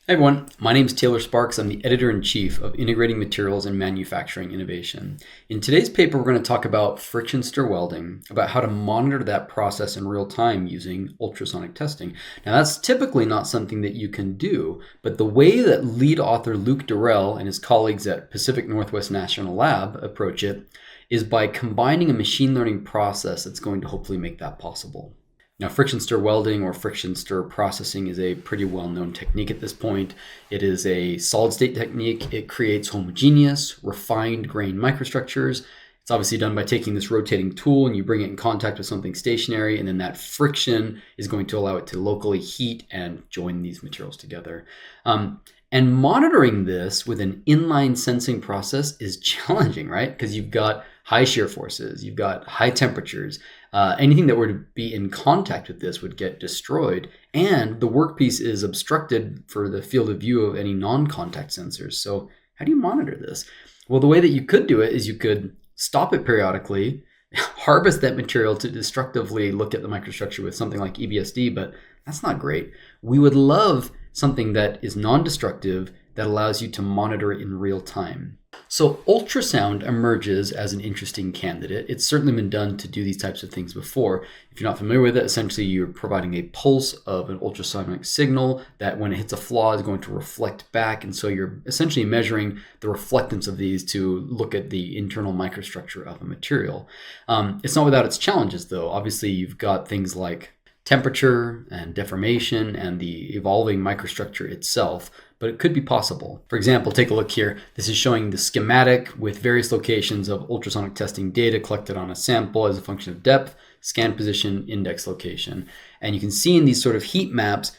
Hey everyone, my name is Taylor Sparks. I'm the editor-in-chief of Integrating Materials and Manufacturing Innovation. In today's paper, we're going to talk about friction stir welding, about how to monitor that process in real time using ultrasonic testing. Now, that's typically not something that you can do, but the way that lead author Luke Durell and his colleagues at Pacific Northwest National Lab approach it is by combining a machine learning process that's going to hopefully make that possible. Now, friction stir welding or friction stir processing is a pretty well-known technique at this point. It is a solid-state technique. It creates homogeneous, refined grain microstructures. It's obviously done by taking this rotating tool and you bring it in contact with something stationary, and then that friction is going to allow it to locally heat and join these materials together. And monitoring this with an inline sensing process is challenging, right? Because you've got high shear forces, you've got high temperatures. Anything that were to be in contact with this would get destroyed, and the workpiece is obstructed for the field of view of any non-contact sensors. So how do you monitor this? Well, the way that you could do it is you could stop it periodically, harvest that material to destructively look at the microstructure with something like EBSD, but that's not great. We would love something that is non-destructive that allows you to monitor it in real time. So ultrasound emerges as an interesting candidate. It's certainly been done to do these types of things before. If you're not familiar with it, essentially you're providing a pulse of an ultrasonic signal that when it hits a flaw is going to reflect back. And so you're essentially measuring the reflectance of these to look at the internal microstructure of a material. It's not without its challenges though. Obviously you've got things like temperature and deformation and the evolving microstructure itself, but it could be possible. For example, take a look here. This is showing the schematic with various locations of ultrasonic testing data collected on a sample as a function of depth, scan position, index location. And you can see in these sort of heat maps,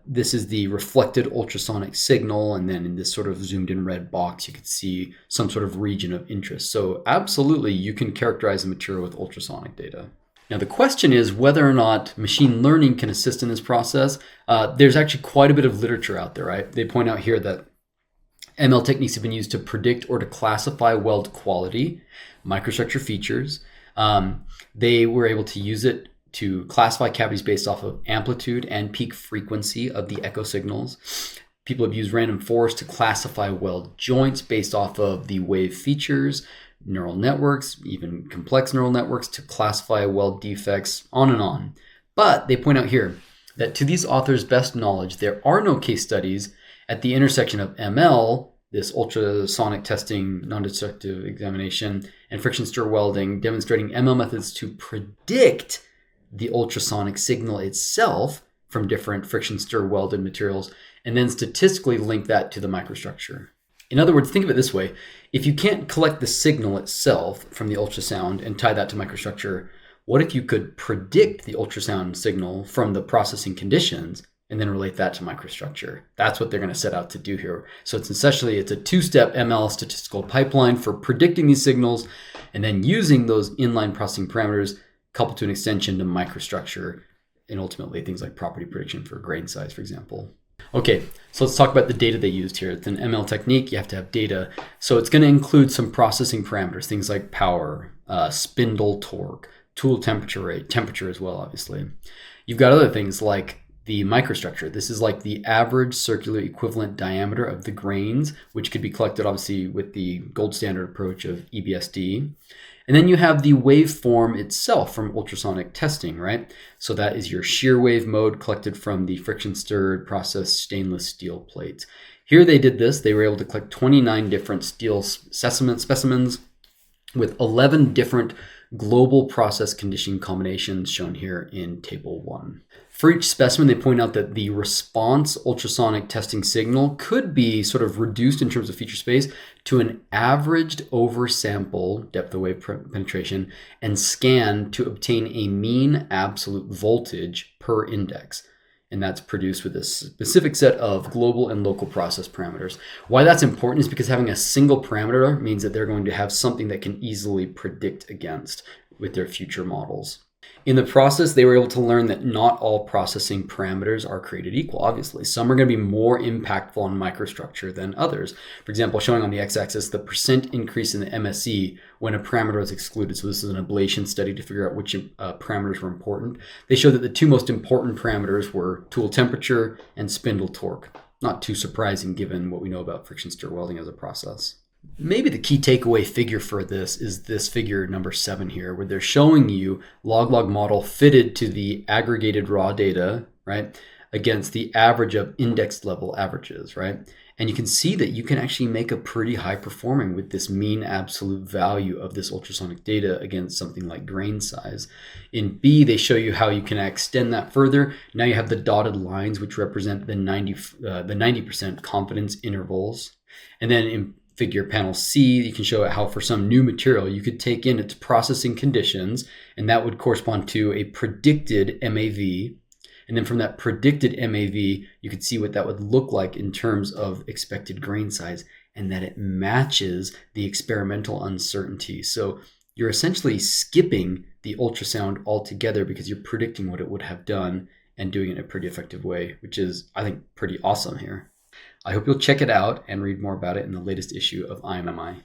this is the reflected ultrasonic signal, and then in this sort of zoomed in red box, you can see some sort of region of interest. So absolutely, you can characterize a material with ultrasonic data. Now, the question is whether or not machine learning can assist in this process. There's actually quite a bit of literature out there, right? They point out here that ML techniques have been used to predict or to classify weld quality, microstructure features. They were able to use it to classify cavities based off of amplitude and peak frequency of the echo signals. People have used random forest to classify weld joints based off of the wave features, neural networks, even complex neural networks to classify weld defects, on and on. But they point out here that to these authors' best knowledge, there are no case studies at the intersection of ML, this ultrasonic testing, non-destructive examination, and friction stir welding, demonstrating ML methods to predict the ultrasonic signal itself from different friction stir welded materials, and then statistically link that to the microstructure. In other words, think of it this way. If you can't collect the signal itself from the ultrasound and tie that to microstructure, what if you could predict the ultrasound signal from the processing conditions and then relate that to microstructure? That's what they're going to set out to do here. So it's a two-step ML statistical pipeline for predicting these signals and then using those inline processing parameters coupled to an extension to microstructure and ultimately things like property prediction for grain size, for example. Okay, so let's talk about the data they used here. It's an ML technique. You have to have data. So it's going to include some processing parameters, things like power, spindle torque, tool temperature rate, temperature as well, obviously. You've got other things like the microstructure. This is like the average circular equivalent diameter of the grains, which could be collected obviously with the gold standard approach of EBSD. And then you have the waveform itself from ultrasonic testing, right? So that is your shear wave mode collected from the friction stirred processed stainless steel plates. Here they did this. They were able to collect 29 different steel specimens with 11 different global process condition combinations shown here in table 1. For each specimen, they point out that the response ultrasonic testing signal could be sort of reduced in terms of feature space to an averaged oversample depth of wave penetration and scanned to obtain a mean absolute voltage per index. And that's produced with a specific set of global and local process parameters. Why that's important is because having a single parameter means that they're going to have something that can easily predict against with their future models. In the process, they were able to learn that not all processing parameters are created equal, obviously. Some are going to be more impactful on microstructure than others. For example, showing on the x-axis the percent increase in the MSE when a parameter is excluded. So this is an ablation study to figure out which parameters were important. They showed that the two most important parameters were tool temperature and spindle torque. not too surprising given what we know about friction stir welding as a process. Maybe the key takeaway figure for this is this figure number 7 here, where they're showing you log-log model fitted to the aggregated raw data, right, against the average of index level averages, right? And you can see that you can actually make a pretty high performing with this mean absolute value of this ultrasonic data against something like grain size. In B, they show you how you can extend that further. Now you have the dotted lines, which represent the 90% confidence intervals. And then in figure panel C, you can show how for some new material, you could take in its processing conditions, and that would correspond to a predicted MAV. And then from that predicted MAV, you could see what that would look like in terms of expected grain size, and that it matches the experimental uncertainty. So you're essentially skipping the ultrasound altogether because you're predicting what it would have done and doing it in a pretty effective way, which is, I think, pretty awesome here. I hope you'll check it out and read more about it in the latest issue of IMMI.